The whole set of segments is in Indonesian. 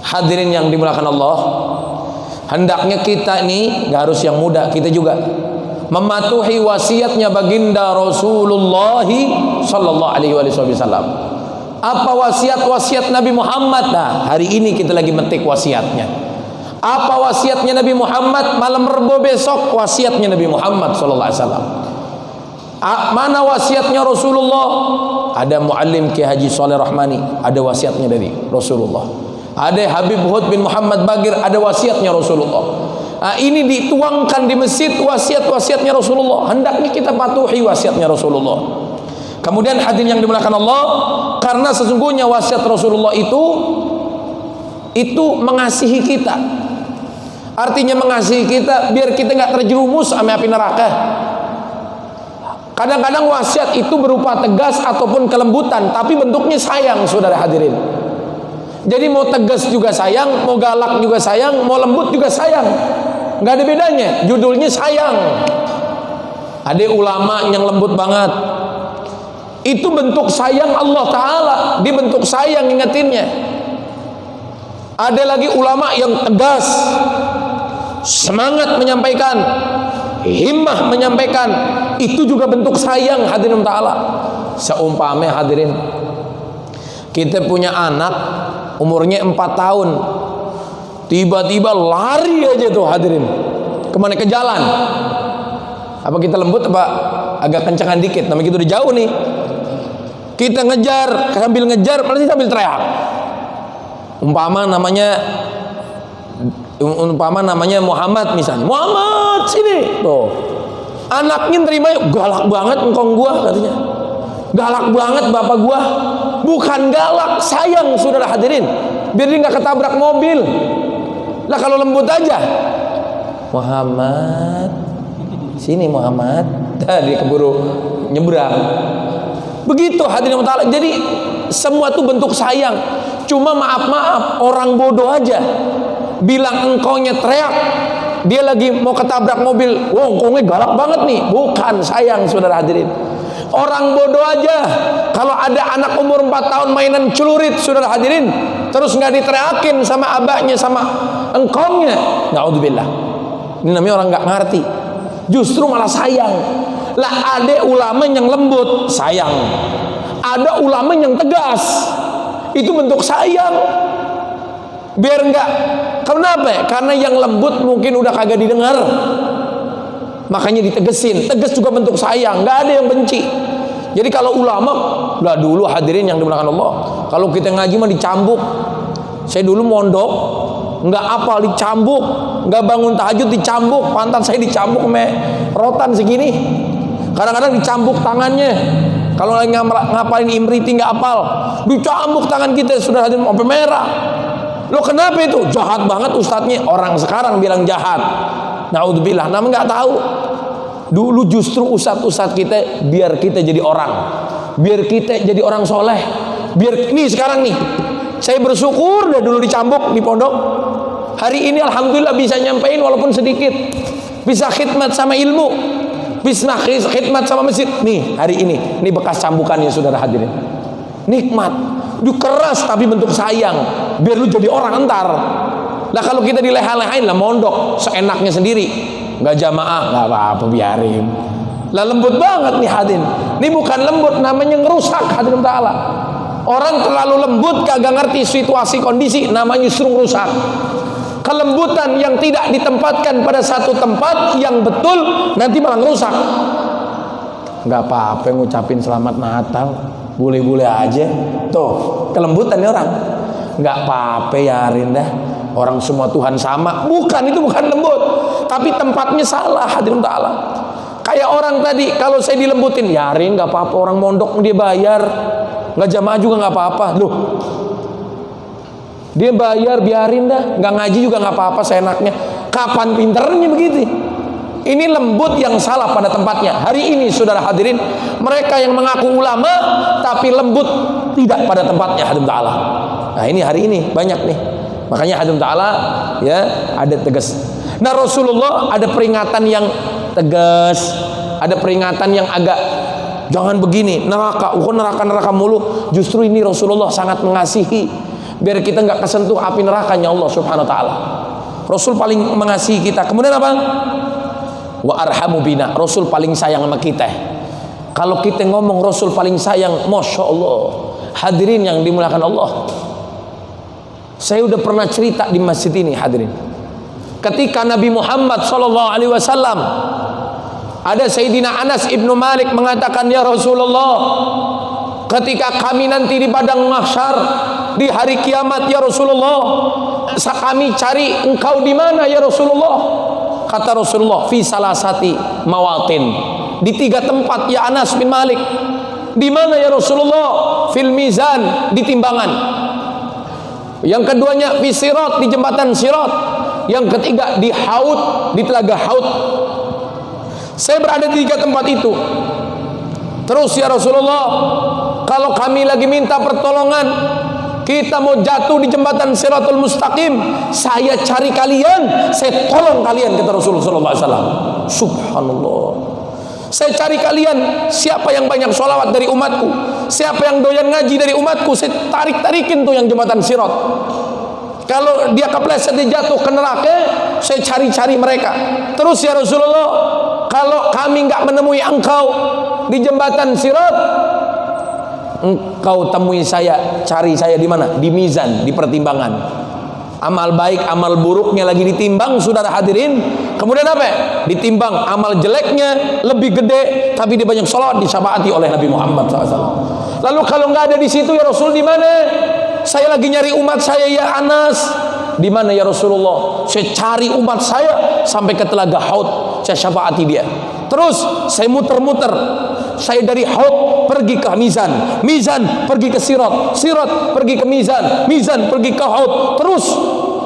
Hadirin yang dimuliakan Allah, hendaknya kita ini gak harus yang muda, kita juga mematuhi wasiatnya baginda Rasulullah sallallahu alaihi wasallam. Apa wasiat Nabi Muhammad? Nah, hari ini kita lagi metik wasiatnya. Apa wasiatnya Nabi Muhammad? Malam Rebo besok wasiatnya Nabi Muhammad sallallahu alaihi wasallam. Mana wasiatnya Rasulullah? Ada Muallim Ki Haji Shalih Rahmani, ada wasiatnya dari Rasulullah. Ada Habib Hud bin Muhammad Bagir, ada wasiatnya Rasulullah. Ini dituangkan di masjid wasiat-wasiatnya Rasulullah. Hendaknya kita patuhi wasiatnya Rasulullah. Kemudian hadirin yang dimuliakan Allah, karena sesungguhnya wasiat Rasulullah itu mengasihi kita. Artinya mengasihi kita biar kita nggak terjerumus sama api neraka. Kadang-kadang wasiat itu berupa tegas ataupun kelembutan, tapi bentuknya sayang, saudara hadirin. Jadi mau tegas juga sayang, mau galak juga sayang, mau lembut juga sayang. Nggak ada bedanya, judulnya sayang. Ada ulama yang lembut banget, itu bentuk sayang Allah Ta'ala, dia bentuk sayang ingetinnya. Ada lagi ulama yang tegas, semangat menyampaikan, himmah menyampaikan, itu juga bentuk sayang hadirin ta'ala. Seumpama hadirin, kita punya anak umurnya 4 tahun, tiba-tiba lari aja tuh hadirin, kemana? Ke jalan. Apa kita lembut apa agak kencangan dikit? Namanya kita udah jauh nih, kita ngejar, sambil ngejar pasti sambil teriak. Umpama namanya Muhammad misalnya, Muhammad sini tuh, anaknya nerima, galak banget engkong gua katanya, galak banget bapak gua. Bukan galak, sayang saudara hadirin, biar dia nggak ketabrak mobil. Lah kalau lembut aja, Muhammad sini Muhammad, dia keburu nyebrang. Begitu hadirin ta'ala. Jadi semua itu bentuk sayang. Cuma maaf orang bodoh aja bilang engkaunya teriak, dia lagi mau ketabrak mobil, wah engkaunya galak banget nih. Bukan sayang saudara hadirin. Orang bodoh aja kalau ada anak umur 4 tahun mainan celurit saudara hadirin, terus nggak diteriakin sama abahnya sama engkaunya, naudzubillah, ini namanya orang nggak ngerti, justru malah sayang. Lah ada ulama yang lembut sayang, ada ulama yang tegas, itu bentuk sayang. Biar enggak, kenapa? Karena yang lembut mungkin udah kagak didengar, makanya ditegesin. Tegas juga bentuk sayang, nggak ada yang benci. Jadi kalau ulama, lah dulu hadirin yang dimuliakan Allah, kalau kita ngaji mah dicambuk. Saya dulu mondok, nggak apal dicambuk, nggak bangun tahajud dicambuk, pantat saya dicambuk me rotan segini. Kadang-kadang dicambuk tangannya. Kalau lagi ngapalin imriti nggak apal, dicambuk tangan kita sudah hadirin sampai merah. Lo kenapa itu? Jahat banget ustadznya. Orang sekarang bilang jahat, naudzubillah, namanya nggak tahu. Dulu justru ustadz kita biar kita jadi orang, biar kita jadi orang soleh, biar nih sekarang nih saya bersyukur dah dulu dicambuk di pondok. Hari ini alhamdulillah bisa nyampein walaupun sedikit, bisa khidmat sama ilmu, bisa khidmat sama masjid. Nih hari ini bekas cambukannya saudara hadirin, nikmat. Dia keras tapi bentuk sayang, biar lu jadi orang entar. Lah kalau kita dileha-lehain lah mondok seenaknya sendiri, nggak jamaah, nggak apa-apa biarin. Lah lembut banget nih hadirin. Ini bukan lembut, namanya ngerusak hadirin ta'ala. Orang terlalu lembut kagak ngerti situasi kondisi, namanya justru ngerusak. Kelembutan yang tidak ditempatkan pada satu tempat yang betul nanti malah ngerusak. Nggak apa-apa ngucapin selamat Natal, boleh-boleh aja. Tuh kelembutan nih orang. Nggak apa-apa yarin dah, orang semua Tuhan sama. Bukan, itu bukan lembut, tapi tempatnya salah hadirin ta'ala. Kayak orang tadi, kalau saya dilembutin, yarin nggak apa-apa, orang mondok dia bayar, nggak jamaah juga nggak apa-apa. Loh, dia bayar biarin dah, nggak ngaji juga nggak apa-apa seenaknya. Kapan pinternya begitu? Ini lembut yang salah pada tempatnya. Hari ini saudara hadirin, mereka yang mengaku ulama tapi lembut tidak pada tempatnya hadirin ta'ala. Nah ini hari ini banyak nih, makanya hadirin ta'ala ya ada tegas. Nah Rasulullah ada peringatan yang tegas, ada peringatan yang agak jangan begini, neraka, neraka mulu. Justru ini Rasulullah sangat mengasihi, biar kita nggak kesentuh api nerakanya Allah Subhanahu Wa Taala. Rasul paling mengasihi kita. Kemudian apa? Wa arhamu bina, Rasul paling sayang sama kita. Kalau kita ngomong Rasul paling sayang, Masya Allah, hadirin yang dimuliakan Allah, saya udah pernah cerita di masjid ini hadirin. Ketika Nabi Muhammad SAW, ada Sayyidina Anas ibnu Malik mengatakan, ya Rasulullah, ketika kami nanti di padang mahsyar di hari kiamat, ya Rasulullah, kami cari engkau di mana ya Rasulullah? Kata Rasulullah, fi salasati mawatin, di 3 tempat ya Anas bin Malik. Di mana ya Rasulullah? Fil mizan, di timbangan. Yang keduanya fi sirat, di jembatan sirat. Yang ketiga di haud, di telaga haud. Saya berada di 3 tempat itu. Terus ya Rasulullah, kalau kami lagi minta pertolongan, kita mau jatuh di jembatan Siratul Mustaqim, saya cari kalian, saya tolong kalian, kata Rasulullah SAW. Subhanallah. Saya cari kalian, siapa yang banyak sholawat dari umatku, siapa yang doyan ngaji dari umatku, saya tarik-tarikin tuh yang jembatan Sirat. Kalau dia kepleset, dia jatuh ke neraka, saya cari-cari mereka. Terus ya Rasulullah, kalau kami nggak menemui engkau di jembatan Sirat, engkau temui saya, cari saya di mana? Di mizan, di pertimbangan. Amal baik, amal buruknya lagi ditimbang, saudara hadirin. Kemudian apa? Ditimbang amal jeleknya lebih gede, tapi dia banyak sholawat, disyafaati oleh Nabi Muhammad SAW. Lalu kalau nggak ada di situ ya Rasul, di mana? Saya lagi nyari umat saya ya Anas. Di mana ya Rasulullah? Saya cari umat saya sampai ke telaga Haud, saya syafaati dia. Terus saya muter-muter. Saya dari Haud pergi ke Mizan, Mizan pergi ke Sirat, Sirat pergi ke Mizan, Mizan pergi ke Haud. Terus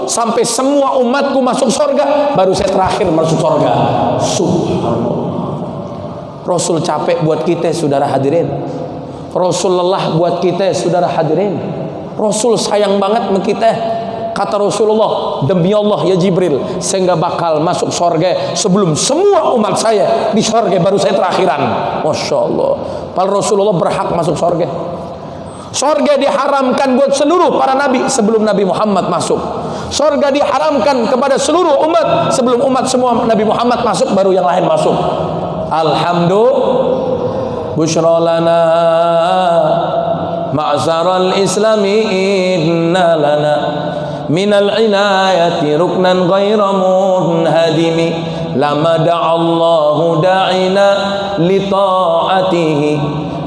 sampai semua umatku masuk surga, baru saya terakhir masuk surga. Subhanallah. Rasul capek buat kita, saudara hadirin. Rasul lelah buat kita, saudara hadirin. Rasul sayang banget sama kita. Kata Rasulullah, demi Allah ya Jibril, saya nggak bakal masuk surga sebelum semua umat saya di surga, baru saya terakhiran. Masya Allah. Padahal Rasulullah berhak masuk surga. Surga diharamkan buat seluruh para nabi sebelum Nabi Muhammad masuk. Surga diharamkan kepada seluruh umat sebelum umat semua Nabi Muhammad masuk, baru yang lain masuk. Alhamdulillah. Bushra lana ma'zaral islami inna lana minal inayati ruknan ghaira munhadimi lama da'allahu da'ina li ta'atihi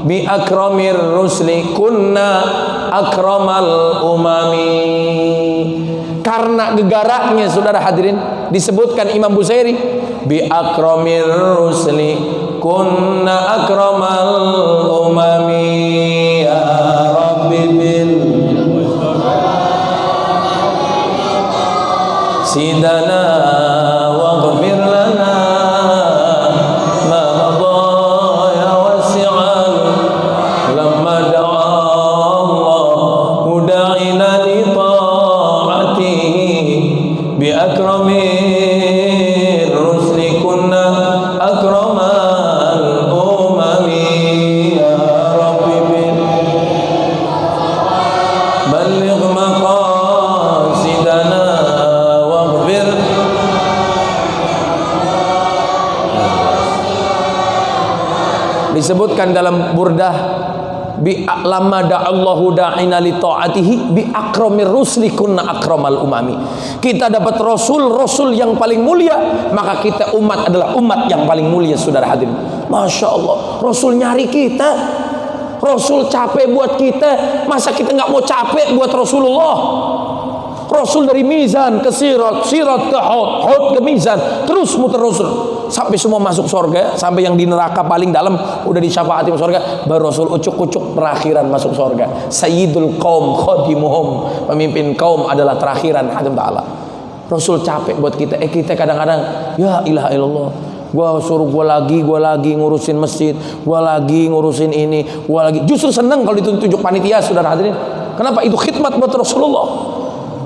bi akramir rusli kunna akramal umami. Karena gegaraknya, saudara hadirin, disebutkan Imam Busairi, bi akramir rusli kunna akramal umami ya rabbi bil sidana waghfir lana ma madha ya wasi'al lamma da'a Allahu da'ina li ta'atihi bi akramir rusli kunna akramal umami ya rabbi bil balligh maqasidana disebutkan dalam Burdah, bi lamma da'allahu da'ina li ta'atihi bi akramir rusli kunna akramal umami. Kita dapat rasul yang paling mulia, maka kita umat adalah umat yang paling mulia, saudara hadirin. Masya Allah, Rasul nyari kita, Rasul capek buat kita, masa kita nggak mau capek buat Rasulullah? Rasul dari Mizan ke Sirat, Sirat ke Haud, Haud ke Mizan, terus muter Rasul sampai semua masuk surga, sampai yang di neraka paling dalam udah disyafaati masuk surga, baru Rasul ucuk-ucuk terakhiran masuk surga. Sayyidul qaum khadimuhum, pemimpin kaum adalah terakhiran hadim ta'ala. Rasul capek buat kita. Kita kadang-kadang ya ilaha illallah, gua suruh gua lagi ngurusin masjid, gua lagi ngurusin ini, gua lagi. Justru senang kalau ditunjuk panitia, saudara hadirin. Kenapa? Itu khidmat buat Rasulullah.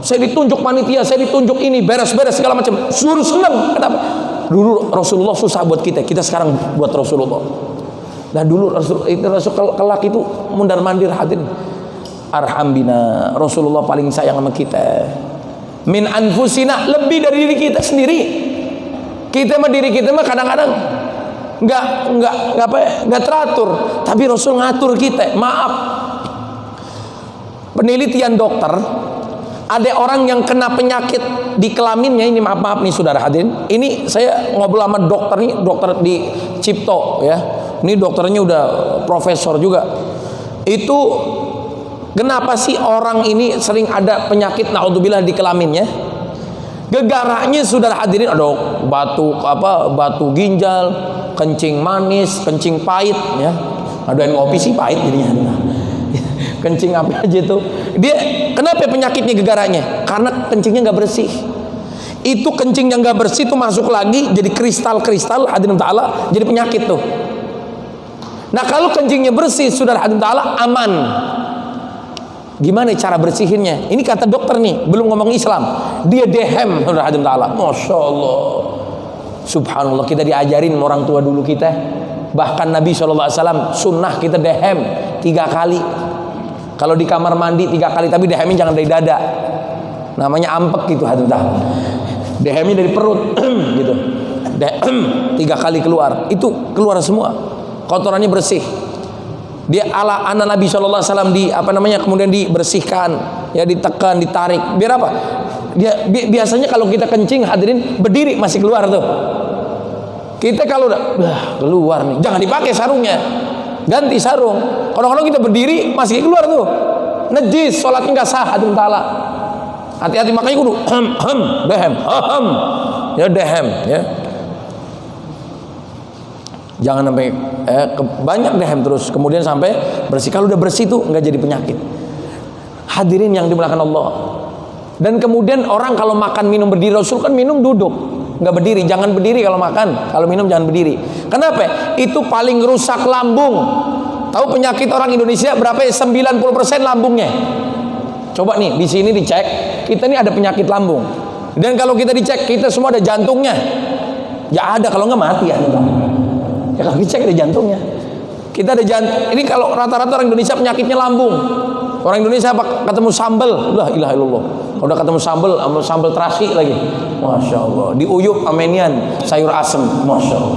Saya ditunjuk panitia, saya ditunjuk ini, beres-beres segala macam. Suruh senang. Kenapa? Dulu Rasulullah susah buat kita, kita sekarang buat Rasulullah. Nah dulu Rasul kelak itu mundar mandir hadirin. Arham bina, Rasulullah paling sayang sama kita. Min anfusina, lebih dari diri kita sendiri. Kita sama diri kita mah kadang-kadang nggak teratur, tapi Rasul ngatur kita. Maaf, penelitian dokter, ada orang yang kena penyakit di kelaminnya. Ini maaf nih saudara hadirin, ini saya ngobrol sama dokter nih, dokter di Cipto ya. Ini dokternya udah profesor juga. Itu kenapa sih orang ini sering ada penyakit naudzubillah di kelaminnya? Gegaranya saudara hadirin ada batu ginjal, kencing manis, kencing pahit ya. Ada yang ngopi sih pahit jadinya. Kencing apa aja tuh. Dia kenapa penyakitnya gegaranya? Karena kencingnya nggak bersih. Itu kencing yang nggak bersih tuh masuk lagi jadi kristal-kristal hadirin ta'ala, jadi penyakit tuh. Nah kalau kencingnya bersih saudara hadirin ta'ala aman. Gimana cara bersihinnya? Ini kata dokter nih, belum ngomong Islam. Dia dehem saudara hadirin ta'ala. Masya Allah, subhanallah, kita diajarin orang tua dulu kita. Bahkan Nabi SAW sunnah kita dehem 3 kali. Kalau di kamar mandi 3 kali, tapi dehemnya jangan dari dada. Namanya ampek gitu hadirin ta'ala. Dehemnya dari perut gitu. Dehem 3 kali keluar. Itu keluar semua. Kotorannya bersih. Dia ala anak Nabi SAW kemudian dibersihkan, ya ditekan, ditarik. Biar apa? Dia biasanya kalau kita kencing hadirin berdiri masih keluar tuh. Kita kalau udah keluar nih, jangan dipakai sarungnya, ganti sarung. Kadang-kadang kita berdiri masih keluar tuh, najis, sholatnya nggak sah hadirin ta'ala. Hati-hati, makanya kudu dehem, ya dehem ya. Jangan sampai banyak dehem terus kemudian sampai bersih. Kalau udah bersih tuh nggak jadi penyakit. Hadirin yang dimuliakan Allah. Dan kemudian orang kalau makan minum berdiri, Rasul kan minum duduk, nggak berdiri. Jangan berdiri kalau makan, kalau minum jangan berdiri. Kenapa? Itu paling rusak lambung. Tahu penyakit orang Indonesia berapa? 90% lambungnya. Coba nih di sini dicek, kita ini ada penyakit lambung. Dan kalau kita dicek, kita semua ada jantungnya. Ya ada, kalau nggak mati ya. Ya kalau dicek ada jantungnya. Kita ada jantung. Ini kalau rata-rata orang Indonesia penyakitnya lambung. Orang Indonesia apa? Ketemu sambel, la ilaha illallah. Kalau udah ketemu sambel terasi lagi, masya Allah. Diuyup amenian sayur asem, masya Allah.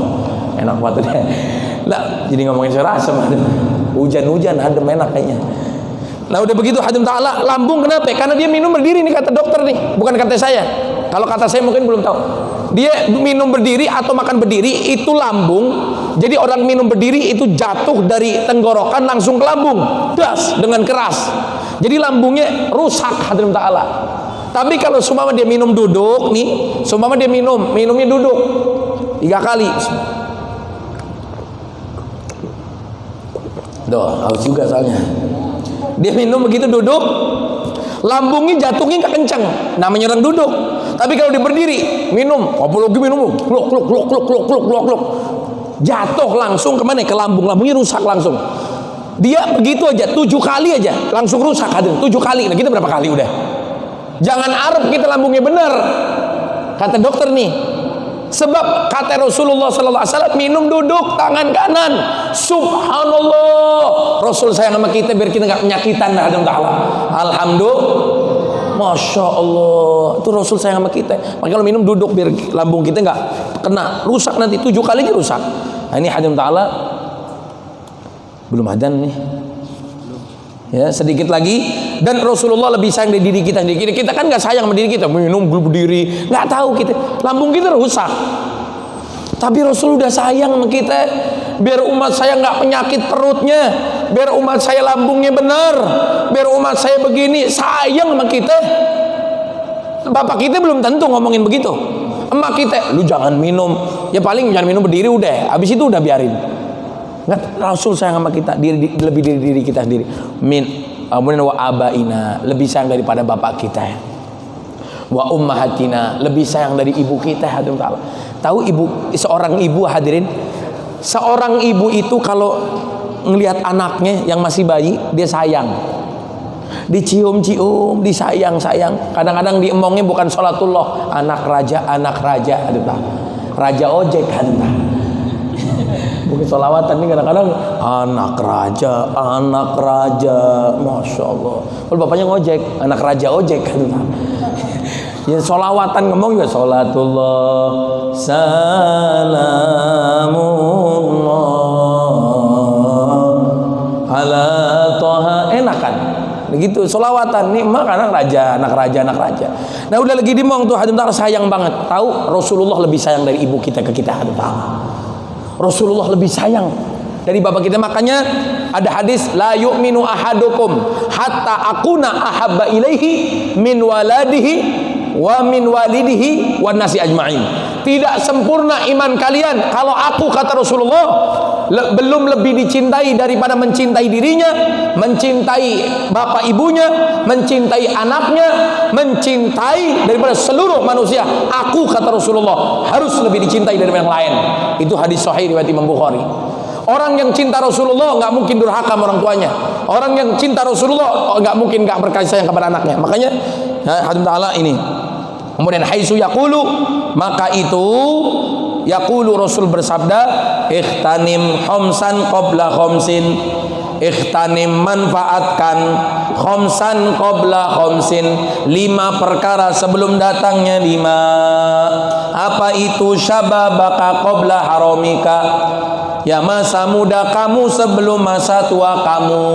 Enak banget deh. Lah, jadi ngomongin sayur asem, hujan-hujan adem enak kayaknya. Nah udah begitu hadirin ta'ala, lambung kenapa? Karena dia minum berdiri nih kata dokter nih, bukan kata saya. Kalau kata saya mungkin belum tahu. Dia minum berdiri atau makan berdiri itu lambung. Jadi orang minum berdiri itu jatuh dari tenggorokan langsung ke lambung, das dengan keras. Jadi lambungnya rusak hadirin ta'ala. Tapi kalau seumpama dia minum duduk nih, seumpama dia minumnya duduk 3 kali. Haus juga soalnya. Dia minum begitu duduk, lambungnya jatuhnya nggak kencang, namanya orang duduk. Tapi kalau dia berdiri, minum, apalagi minum, kluk, jatuh langsung kemana? Ke lambung, lambungnya rusak langsung. Dia begitu aja, 7 kali aja, langsung rusak hadirin, 7 kali. Nah kita berapa kali udah? Jangan arep kita lambungnya benar, kata dokter nih. Sebab kata Rasulullah SAW minum duduk tangan kanan. Subhanallah, Rasul sayang sama kita biar kita nggak penyakitan. Alhamdulillah. Masya Allah, itu Rasul sayang sama kita. Makanya kalau minum duduk biar lambung kita nggak kena rusak nanti 7 kali aja rusak. Nah ini hadirin ta'ala, belum adzan nih. Ya sedikit lagi. Dan Rasulullah lebih sayang dari diri kita sendiri. Kita kan nggak sayang sama diri kita, minum berdiri, nggak tahu kita lambung kita rusak. Tapi Rasul udah sayang sama kita. Biar umat saya nggak penyakit perutnya, biar umat saya lambungnya benar, biar umat saya begini, sayang sama kita. Bapak kita belum tentu ngomongin begitu. Emak kita, lu jangan minum, ya paling jangan minum berdiri udah. Habis itu udah biarin. Nggak, Rasul sayang sama kita, lebih dari diri kita sendiri. Kemudian wa abaina, lebih sayang daripada bapak kita. Wa ummahatina, lebih sayang dari ibu kita. Hadirin ta'ala. Tahu seorang ibu hadirin, seorang ibu itu kalau ngelihat anaknya yang masih bayi, dia sayang. Dicium-cium, disayang-sayang. Kadang-kadang diemongnya bukan sholatullah, anak raja. Aduh, raja ojek, aduh. Mungkin sholawatan ini kadang-kadang anak raja, masya Allah. Kalau bapaknya ngojek, anak raja ojek kan. Ya sholawatan ngomong juga sholatullah salamullah ala toha, enak kan? Begitu sholawatan nih mak anak raja. Nah udah lagi dimong tuh hadim ta'ala sayang banget. Tahu Rasulullah lebih sayang dari ibu kita ke kita hadim ta'ala. Rasulullah lebih sayang dari bapak kita. Makanya ada hadis la yu'minu ahadukum hatta akuna ahabba ilaihi min waladihi wa min walidihi wan nasi ajma'in. Tidak sempurna iman kalian kalau aku, kata Rasulullah, belum lebih dicintai daripada mencintai dirinya, mencintai bapak ibunya, mencintai anaknya, mencintai daripada seluruh manusia. Aku, kata Rasulullah, harus lebih dicintai daripada yang lain. Itu hadis sahih riwayat Imam Bukhari. Orang yang cinta Rasulullah nggak mungkin durhaka sama orang tuanya. Orang yang cinta Rasulullah nggak mungkin nggak berkasih sayang kepada anaknya. Makanya hadim ta'ala ini. Kemudian haitsu yaqulu, maka itu yaqulu Rasul bersabda, ikhtanim khamsan qabla khamsin. Ikhtanim, manfaatkan, khamsan qabla khamsin, 5 perkara sebelum datangnya 5. Apa itu? Syababaka qabla haramika, ya masa muda kamu sebelum masa tua kamu.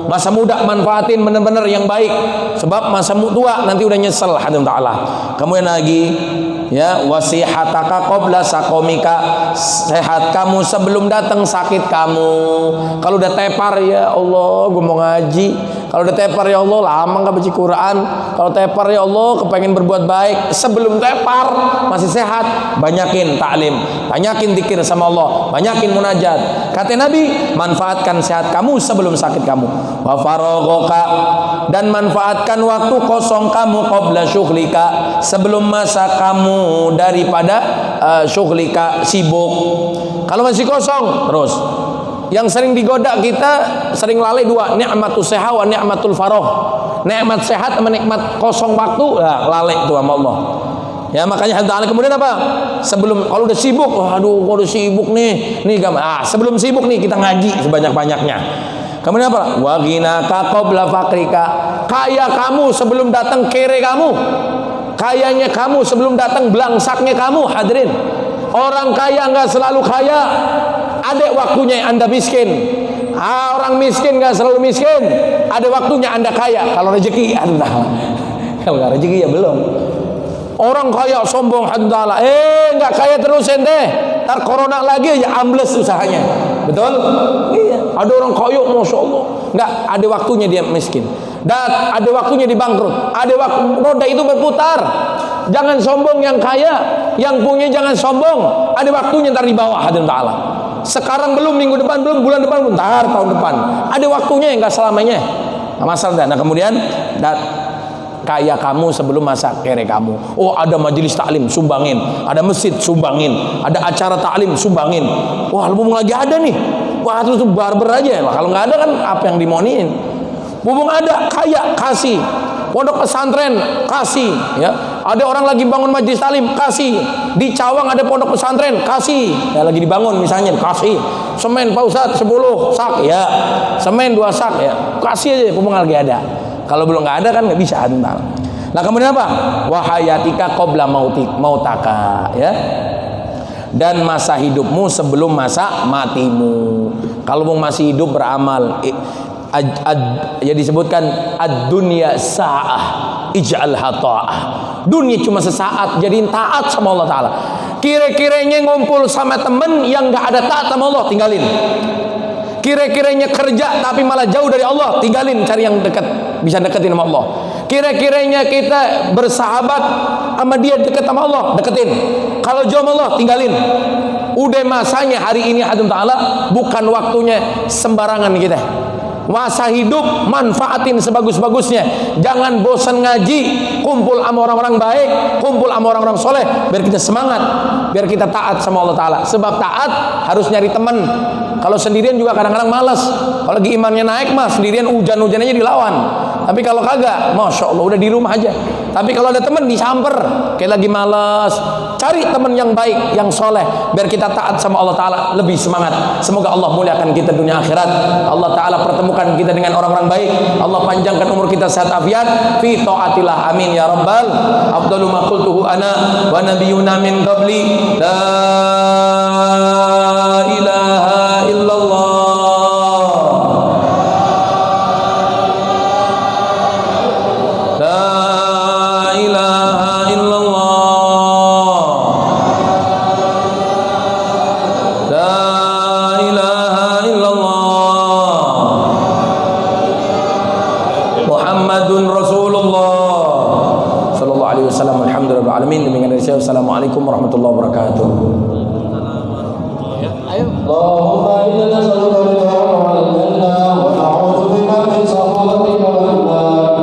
Masa muda manfaatin benar-benar yang baik, sebab masa tua nanti udah nyesel hadim ta'ala. Kemudian lagi ya wasihataka qabla sakomika, sehat kamu sebelum datang sakit kamu. Kalau udah tepar, ya Allah gue mau ngaji. Kalau udah tepar, ya Allah lama gak baca Quran. Kalau tepar, ya Allah kepengen berbuat baik. Sebelum tepar masih sehat, banyakin ta'lim, banyakin zikir sama Allah, banyakin munajat. Kata Nabi, manfaatkan sehat kamu sebelum sakit kamu. Wa faraghaka, dan manfaatkan waktu kosong kamu qabla syughlika, sebelum masa kamu daripada syughlika, sibuk. Kalau masih kosong terus. Yang sering digoda kita, sering lalai 2, ni'matus sehat wa ni'matul faragh. Nikmat sehat sama nikmat kosong waktu, lalai itu sama Allah. Ya makanya ta'ala kemudian apa? Sebelum, kalau udah sibuk, aduh kok udah sibuk nih sebelum sibuk nih kita ngaji sebanyak-banyaknya. Kemudian apa? Wa ghinaka qabla faqrika, kaya kamu sebelum datang kere kamu. Kayanya kamu sebelum datang belangsaknya kamu. Hadirin, orang kaya nggak selalu kaya. Ada waktunya Anda miskin. Orang miskin nggak selalu miskin. Ada waktunya Anda kaya. Kalau rezeki, kalau nggak rezeki ya belum. Orang kaya sombong, haddalah. Nggak kaya terus ente. Ntar corona lagi aja ambles usahanya. Betul? Iya. Ada orang kaya, masya Allah. Nggak, ada waktunya dia miskin. Dan ada waktunya di bangkrut. Ada waktu roda itu berputar. Jangan sombong yang kaya, yang punya jangan sombong. Ada waktunya ntar di bawah hadirin ta'ala. Sekarang belum, minggu depan belum, bulan depan belum, ntar tahun depan. Ada waktunya yang nggak selamanya. Masalah. Nah kemudian kaya kamu sebelum masa kere kamu. Oh ada majelis taklim, sumbangin. Ada masjid, sumbangin. Ada acara taklim, sumbangin. Wah lu lagi ada nih. Wah terus barber aja. Kalau nggak ada kan apa yang dimoniin? Mumpung ada, kaya, kasih. Pondok pesantren, kasih. Ya, ada orang lagi bangun majelis taklim, kasih. Di Cawang ada pondok pesantren, kasih. Ya lagi dibangun misalnya, kasih. Semen Pak Ustadz 10 sak, ya. Semen 2 sak, ya. Kasih aja, mumpung lagi ada. Kalau belum nggak ada kan nggak bisa. Nah kemudian apa? Wahayatika qabla mautaka, ya. Dan masa hidupmu sebelum masa matimu. Kalau mau masih hidup beramal. Ya disebutkan ad-dunya sa'ah ij'alha ta'ah. Dunia cuma sesaat, jadiin taat sama Allah Ta'ala. Kira-kiranya ngumpul sama temen yang gak ada taat sama Allah, tinggalin. Kira-kiranya kerja tapi malah jauh dari Allah, tinggalin, cari yang dekat, bisa deketin sama Allah. Kira-kiranya kita bersahabat sama dia, dekat sama Allah, deketin. Kalau jauh sama Allah, tinggalin. Udah masanya hari ini hadim ta'ala, bukan waktunya sembarangan kita. Masa hidup manfaatin sebagus-bagusnya. Jangan bosan ngaji, kumpul sama orang-orang baik, kumpul sama orang-orang soleh, biar kita semangat, biar kita taat sama Allah Ta'ala. Sebab taat harus nyari teman. Kalau sendirian juga kadang-kadang malas. Kalau lagi imannya naik mah sendirian hujan-hujan aja dilawan. Tapi kalau kagak, masya Allah udah di rumah aja. Tapi kalau ada teman disamper, kayak lagi malas, cari teman yang baik, yang soleh, biar kita taat sama Allah Ta'ala, lebih semangat. Semoga Allah muliakan kita dunia akhirat. Allah Ta'ala pertemukan kita dengan orang-orang baik. Allah panjangkan umur kita sehat afiat fi taatillah, amin ya rabbal. Afdalu ma qultuhu ana wa nabiyyuna min qabli, la ilaha illallah. Assalamualaikum warahmatullahi wabarakatuh. Allahumma inna nas'aluka